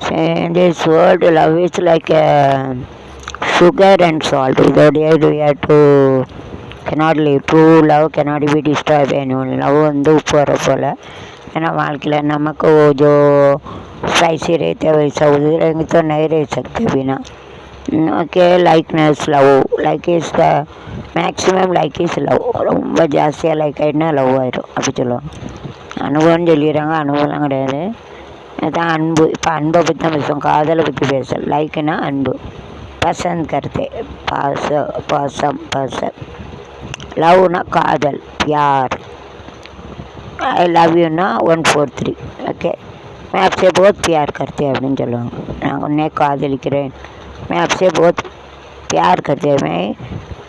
In this world, love is like sugar and salt. Without it, we have to cannot live. True love cannot be destroyed by anyone. Love வந்து உப்பு வர போல். ஏன்னா வாழ்க்கையில் நமको जो spicy रहते हैं वैसा उधर रहेंगे तो नहीं रह सकते बिना. Okay likeness love like is the maximum like is love. ரொம்ப ஜாஸ்தியாக லைக் ஆகிட்டுனா லவ் ஆயிடும் அப்படி சொல்லுவாங்க. அனுபவம்னு சொல்லிடுறாங்க, அனுபவம்லாம் கிடையாது. அதுதான் அன்பு. இப்போ அன்பை பற்றி தான் பேசுவோம், காதலை பற்றி பேச. லைக்குனா அன்பு, பசந்த் கருத்து, பாசம் பச. லவ்னா காதல், பியார். ஐ லவ் யூனா 143. ஓகே, मैं आपसे बहुत प्यार करते हैं அப்படின்னு சொல்லுவாங்க. நான் உன்னை காதலிக்கிறேன், मैं आपसे बहुत प्यार करते हैं, मैं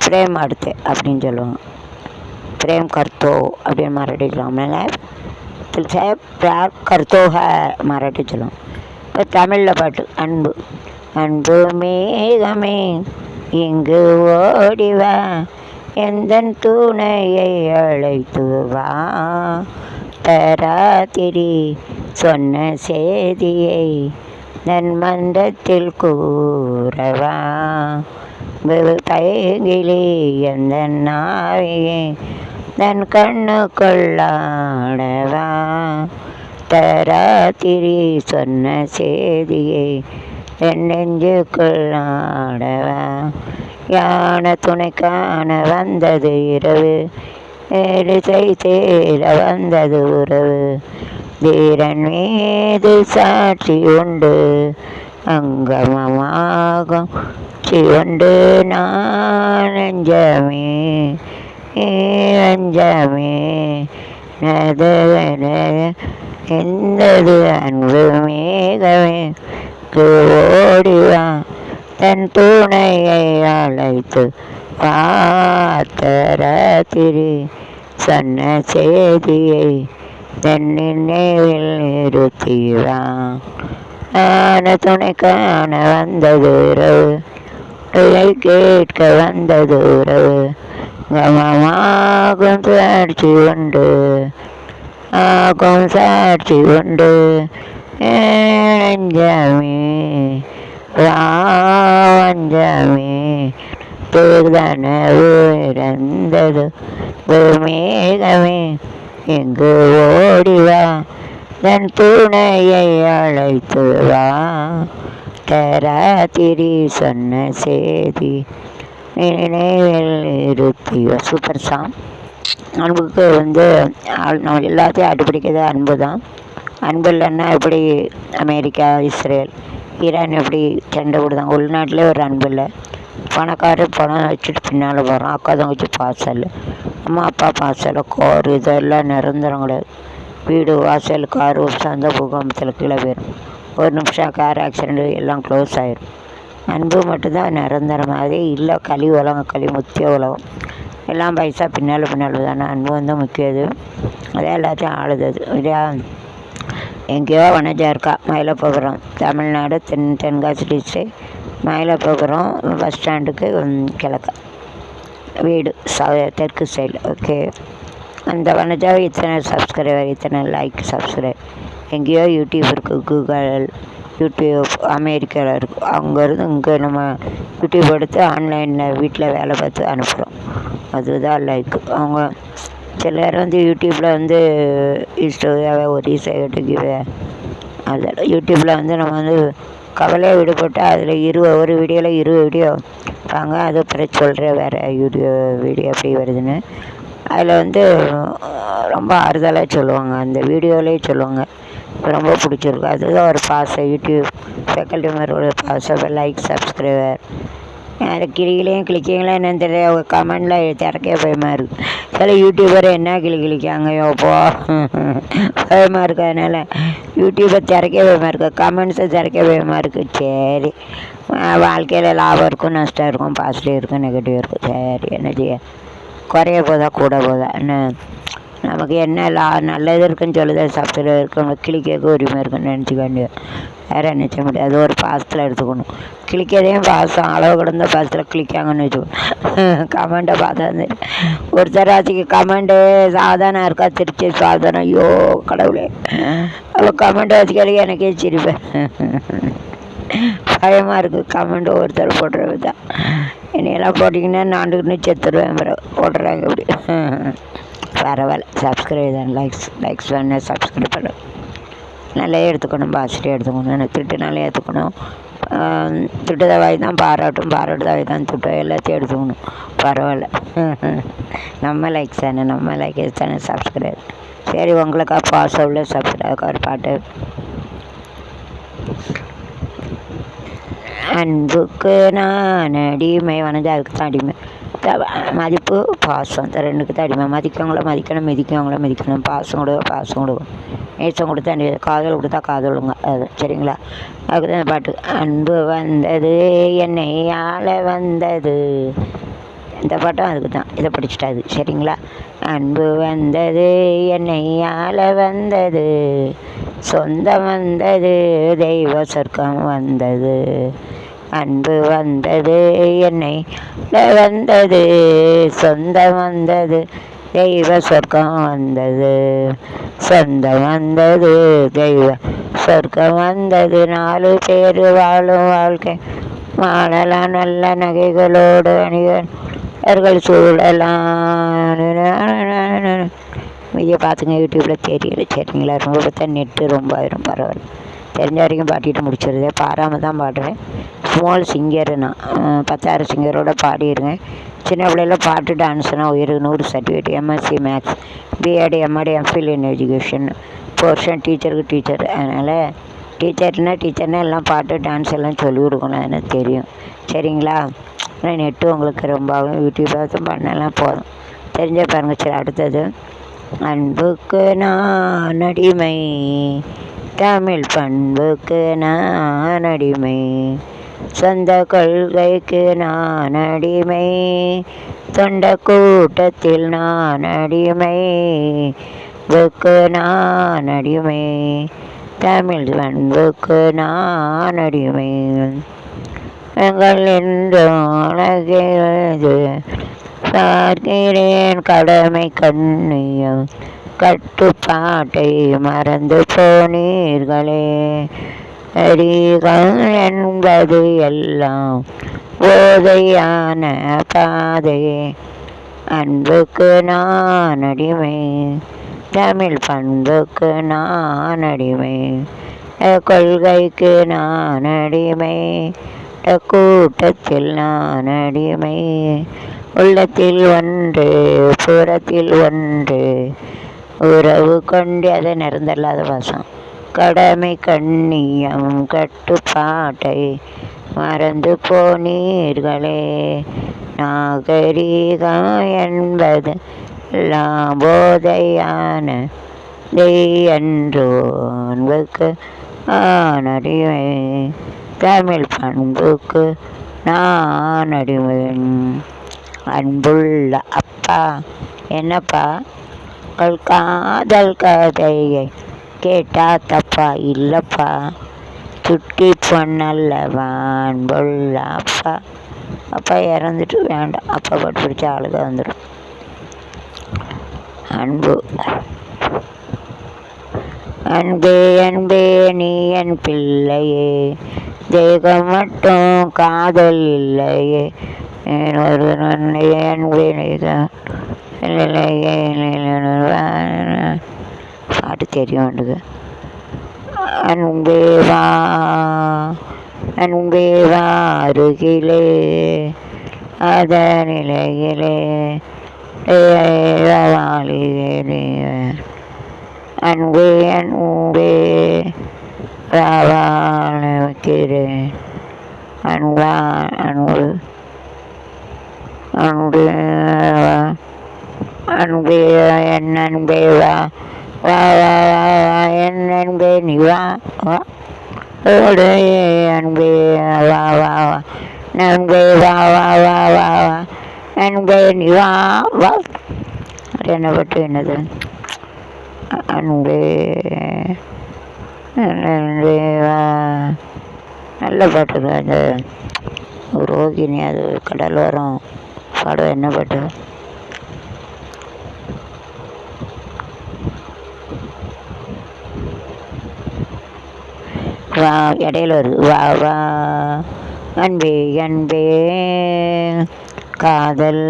प्रेम அடுத்து அப்படின்னு சொல்லுவாங்க. प्रेम करतो அப்படின்னு மராட்டி சொல்லுவாங்க. மேலே तुझे प्यार करतो है மராட்டி சொல்லுவாங்க. இப்போ தமிழில் பாட்டு அன்பு. அன்பு மேகமே இங்கு ஓடிவா, எந்தன் துணையை அழைத்து வா, தராத்திரி சொன்ன செய்தியை நன் மந்தத்தில் கூறவா, பைகிலி எந்த நாவியை தன் கண்ணு கொள்ளாடவா, தராத்திரி சொன்ன செய்தியை என் நெஞ்சுக்குள்ளாடவா, யான துணைக்கான வந்தது இரவு, ஏழிசை தேட வந்தது உறவு, தீரன் மீது சாட்சி உண்டு, அங்கமமாகும் உண்டு, நான் நெஞ்சமே நெஞ்சமே எந்தது அன்பு மேகமே ஓடிவா, தன் துணையை அழைத்து பார்த்தராத்திரி சொன்ன செய்தியை தன் நினைவில் நிறுத்திவா, ஆன துணைக்கான வந்தது உறவு, கேட்க வந்தது உறவு, கமமாகும் சாட்சி உண்டு, ஆகும் சாட்சி உண்டு, நெஞ்சமே வாஞ்சமே பேர்தனவு இறந்தது மேகமே எங்கு ஓடிவா, தன் துணையை அழைத்து வா, தராத்திரி சொன்ன செய்தி நினைவில் இருத்தியோ. Super song. அன்புக்கு நம்ம எல்லாத்தையும் அடிப்பிடிக்கிறது அன்பு தான். அன்பு இல்லைன்னா எப்படி அமெரிக்கா, இஸ்ரேல், ஈரான் எப்படி சண்டை விடுதாங்க. உள்நாட்டிலே ஒரு அன்பு இல்லை. பணக்காரர் பணம் வச்சுட்டு பின்னால் போகிறோம். அக்கா தங்கச்சி பாசம் இல்லை, அம்மா அப்பா பாசம் இல்லை, காரு இதெல்லாம் நிரந்தரம் கிடையாது. வீடு வாசல் காரு சொந்த பூகம்பத்தில் கீழே போயிடும். ஒரு நிமிஷம் கார் ஆக்சிடெண்ட்டு எல்லாம் க்ளோஸ் ஆகிடும். அன்பு மட்டும்தான் நிரந்தரம். அதே இல்லை களி உலகம், களி முத்திய உலகம். எல்லாம் பைசா பின்னால் தானே. அன்பு வந்து முக்கியது. அதே எல்லாத்தையும் ஆளுது. இல்லையா? எங்கேயோ வனஜா இருக்கா, மயிலப்பபுரம், தமிழ்நாடு, தென்காசி டிஸ்ட்ரிக்ட், மயிலப்பபுரம் பஸ் ஸ்டாண்டுக்கு கிழக்க வீடு, தெற்கு சைடு. ஓகே, அந்த வனஜாவை இத்தனை சப்ஸ்கிரைபர், இத்தனை லைக், சப்ஸ்கிரைப். எங்கேயோ யூடியூப் இருக்குது, கூகுள், யூடியூப் அமெரிக்காவில் இருக்குது. அங்கேருந்து இங்கே நம்ம யூடியூப் எடுத்து ஆன்லைனில் வீட்டில் வேலை பார்த்து அனுப்புகிறோம். அதுதான் லைக். அவங்க சிலர் யூடியூப்பில் ஒரு ஈஸியாக அதில் யூடியூப்பில் நம்ம கவலையை விடுபட்டு அதில் ஒரு வீடியோவில் 20 வீடியோ வாங்க. அது பிறகு சொல்கிறேன் வேறு வீடியோ எப்படி வருதுன்னு. அதில் ரொம்ப ஆறுதலாக சொல்லுவாங்க, அந்த வீடியோவிலே சொல்லுவாங்க. ரொம்ப பிடிச்சிருக்கு. அதுதான் ஒரு பாசம். யூடியூப் ஃபேக்கல்ட்டி மாதிரி பாசம். Like, subscriber. அது கிளிக்கீங்களா என்னன்னு தெரியல. அவங்க கமெண்டில் திறக்கவே பயமாக இருக்குது. சில யூடியூபர் என்ன கிளிக்காங்க யோப்போ பயமாக இருக்குது. அதனால் யூடியூப்பை திறக்கவே பயமாக இருக்குது, கமெண்ட்ஸை திறக்க பயமாக இருக்குது. சரி, வாழ்க்கையில் லாபம் இருக்கும், நஷ்டம் இருக்கும், பாசிட்டிவ் இருக்கும், நெகட்டிவ் இருக்கும். சரி, என்ன செய்ய, குறைய போதா கூட போதா என்ன. நமக்கு என்ன நல்லது இருக்குன்னு சொல்லுது சப்ஸ்கிரைப் இருக்கு, கிளிக்க உரிமை இருக்குன்னு நினச்சிக்க வேண்டியது, வேறு நினச்ச முடியாது. அது ஒரு பாசத்தில் எடுத்துக்கணும். கிளிக்கதையும் பாசம், அளவு கிடந்த பாசத்தில் கிளிக்காங்கன்னு வச்சுக்கணும். கமெண்ட்டை பார்த்தா ஒருத்தராச்சிக்கு கமெண்ட்டு சாதாரண இருக்கா, திருச்சி சாதாரணம், ஐயோ கடவுளே, அவள் கமெண்ட்டை வச்சுக்காலே எனக்கே சிரிப்பேன். பயமாக இருக்குது கமெண்ட் ஒருத்தர் போடுறது தான். என்னையெல்லாம் போட்டிங்கன்னா நாண்டுக்குன்னு செத்துருவேன், போடுறாங்க இப்படி. பரவாயில்ல, சப்ஸ்கிரைப் தான், லைக்ஸ் பண்ண சப்ஸ்கிரைப் பண்ண நல்லா எடுத்துக்கணும், பாசிட்டிவ் எடுத்துக்கணும். எனக்கு திட்டுனாலே எடுத்துக்கணும். திட்டுத வாய் தான் பாராட்டும், பாராட்டுத வாய் தான் திட்டம், எல்லாத்தையும் எடுத்துக்கணும். பரவாயில்ல, நம்ம லைக்ஸ் தானே, நம்ம லைக்ஸ் தானே சப்ஸ்கிரைப். சரி, உங்களுக்கா பாசம் உள்ள சப்ஸ்கிரைப் ஒரு பாட்டு. அன்புக்கு நான் அடிமை வனஞ்சா, அதுக்கு தான் அடிமை. மதிப்பு பாசம், இந்த ரெண்டுக்கு தான் அடிமை. மதிக்கவங்கள மதிக்கணும், மிதிக்கவங்கள மிதிக்கணும். பாசம் கொடுக்கணும், நேசம் கொடுத்தா காதல் கொடுத்தா காதலுங்க, அது சரிங்களா? அதுக்கு தான் பாட்டு. அன்பு வந்தது என்னை ஆள வந்தது, இந்த பாட்டும் அதுக்கு தான். இதை படிச்சுட்டா அது சரிங்களா? அன்பு வந்தது என்னை ஆள வந்தது, சொந்தம் வந்தது தெய்வ சொர்க்கம் வந்தது. அன்பு வந்தது என்னை வந்தது, சொந்தம் வந்தது தெய்வ சொர்க்கம் வந்தது. சொந்தம் வந்தது தெய்வ சொர்க்கம் வந்தது. 4 பேர் வாழும் வாழ்க்கை வாழலாம், நல்ல நகைகளோடு அணிகர்கள் சூழலாம். இதை பார்த்துங்க, யூடியூப்பில் தெரியல சரிங்களா? ரொம்ப பார்த்தா நெட்டு ரொம்ப ஆயிரும். பரவாயில்ல, தெரிஞ்ச வரைக்கும் பாட்டிட்டு முடிச்சிருது. பாடாமல் தான் பாடுறேன். ஸ்மால் சிங்கரு நான், 10,000 சிங்கரோட பாடிடுவேன். சின்ன பிள்ளையில் பாட்டு டான்ஸ்னால் உயிர் 100 certificate, MSc maths, BEd, MEd, MPhil in education, portion டீச்சருக்கு டீச்சர். அதனால் டீச்சர்னால் எல்லாம் பாட்டு டான்ஸ் எல்லாம் சொல்லிக் கொடுக்கணும், எனக்கு தெரியும் சரிங்களா? ஆனால் நெட்டு உங்களுக்கு ரொம்பவும் யூடியூப் பண்ணலாம் போதும், தெரிஞ்ச பாருங்க. சரி, அடுத்தது. அன்புக்கு நான் அடிமை, தமிழ் பண்புக்கு நான் அடிமை, சொந்த கொள்கைக்கு நான் அடிமை, தொண்ட கூட்டத்தில் நான் அடிமை, புக்கு நான் அடிமை, தமிழ் பண்புக்கு நான் அடிமை. எங்கள் என்று பார்க்கிறேன் கடமை கண்ணியம், கட்டுப்பாட்டை மறந்து போனீர்களே. அடிகள் என்பது எல்லாம் போதையான பாதை, அன்புக்கு நான் அடிமை, தமிழ் பண்புக்கு நான் அடிமை, கொள்கைக்கு நான் அடிமை, கூட்டத்தில் நான் அடிமை. உள்ளத்தில் ஒன்று புறத்தில் ஒன்று, உறவு கொண்டு அதை நிறந்தல்லாத வாசம், கடமை கண்ணியம் கட்டுப்பாட்டை மறந்து போனீர்களே. நாகரீகம் என்பது எல்லாம் போதையான என்றோ, அன்புக்கு நான் அடிமை, தமிழ் பண்புக்கு நான் அடிமை. அன்புள்ள அப்பா, என்னப்பா உங்கள் காதல் கதையை கேட்டா தப்பா இல்லைப்பா, சுட்டி பொண்ணல்லவா அன்புள்ள அப்பா. அப்பா இறந்துட்டு வேண்டாம், அப்பா பாட்டு பிடிச்ச ஆளுக வந்துடும். அன்பு. அன்பே அன்பே நீ என் பிள்ளையே, தேகம் மட்டும் காதல் இல்லையே, ஒரு நன்மை அன்பே பாட்டு தெரியும் உண்டுக்கு. அன்பே வா அன்பே வா அருகிலே, அத நிலையிலே வாழிலே. அன்பே அன்பே வைக்கிறேன், அன்பா அன்பு அன்பே அன்பே என் அன்பே வா வா வா வா என் அன்பே நீ வா வா அன்பே வா வா வா நண்பே வா வா வா வா வா நண்பே நீ வா வா. என்ன பட்டு என்னது? அன்பே அன்பே வா. நல்ல பாட்டு அந்த ரோகிணி, அது கடலோரம் பாடம். என்ன பாட்டு? வா, இடையில வருது. வா வா அன்பே அன்பே காதல்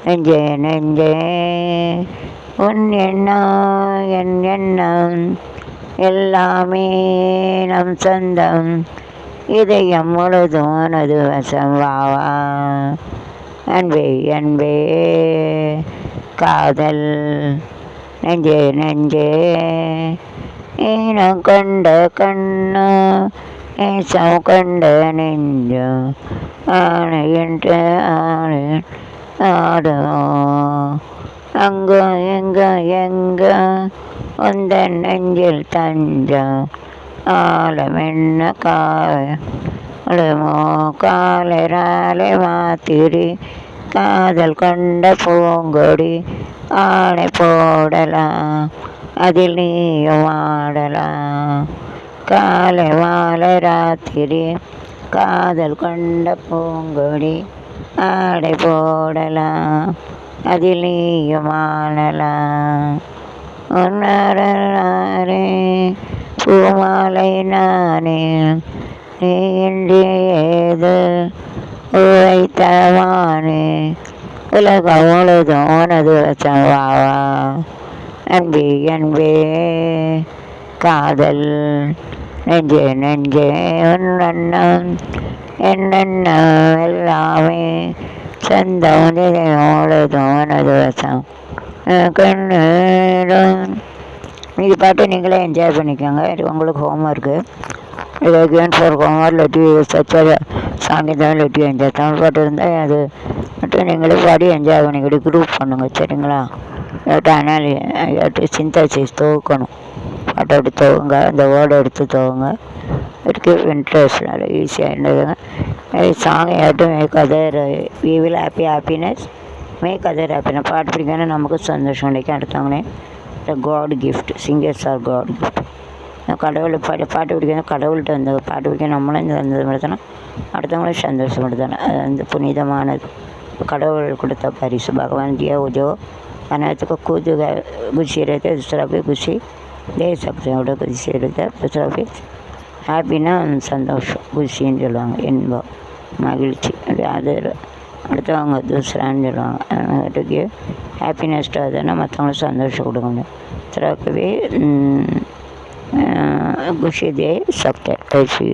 நெஞ்சே நெஞ்சே உன் எண்ணம் என் எண்ணம் எல்லாமே நம் சொந்தம், இதயம் முழுதும் உனது வசம். வா வா அன்பே அன்பே காதல் நெஞ்சே நெஞ்சே ஈனம் கொண்ட கண்ணா நேசம் கொண்ட நெஞ்சம் ஆணை என்று ஆணை ஆடும் அங்கோ எங்கோ எங்கோ உந்தன் நெஞ்சில் தஞ்சம் ஆழம் என்ன காலமோ காலராலே மாத்திரி காதல் கொண்ட பூங்கொடி ஆணை போடலாம் அதில் நீயும் ஆடலாம் காலை மாலை ராத்திரி காதல் கொண்ட பூங்கொடி ஆடை போடலாம் அதில் நீயும் ஆடலாம். உன்னாரே பூமாலை நானே நீ இன்றி ஏது வைத்தவானே உலகம் முழுதும் உனது வசம். வா வா அன்பே அன்பே காதல் நெஞ்சே நெஞ்சே உன் எண்ணம் என் எண்ணம் எல்லாமே சொந்தம், முழுதும் உனது வசம். கண்ணீரும் இது பாட்டு நீங்களே என்ஜாய் பண்ணிக்கோங்க. இது உங்களுக்கு ஹோம்ஒர்க்கு. இது again for homework. Let you such சாங்கியம் லெட் யூ என்ஜாய். தமிழ் பாட்டு இருந்தால் அது மட்டும் நீங்களே பாடி என்ஜாய் பண்ணிக்கிட்டு குரூப் பண்ணுங்கள், சரிங்களா? சிந்தசிஸ் துவக்கணும். பாட்டை எடுத்து துவங்க, அந்த வேர்டை எடுத்து துவங்க. இதுக்கு இன்ட்ரெஸ்ட் நல்லா ஈஸியாக இருந்ததுங்க. Song ate make other we will happiness make other happiness. பாட்டு பிடிக்கணும், நமக்கு சந்தோஷம் கிடைக்கும். அடுத்தவங்களே god gift. Singers are god gift. கடவுளை பாட்டு பிடிக்கணும், கடவுள்கிட்ட வந்து பாட்டு பிடிக்க நம்மளும் சந்தோஷப்படுத்தணும், அடுத்தவங்களும் சந்தோஷப்படுத்தணும். அது வந்து புனிதமானது, கடவுள் கொடுத்த பரிசு. भगवान दिया वो जो बनाते को खुद खुशी रहते है, दूसरा भी खुशी दे सकते हैं. उड़ा खुशी रहता है, दूसरा भी ஹாப்பினா சந்தோஷம், குஷின்னு சொல்லுவாங்க, இன்பம், மகிழ்ச்சி. அது அடுத்தவங்க தூசரான்னு சொல்லுவாங்க. அதுக்கு ஹாப்பினஸ்ட்டு அதுன்னா மற்றவங்களுக்கு சந்தோஷம் கொடுக்கணும். दूसरा भी खुशी दे सकते हैं ऐसी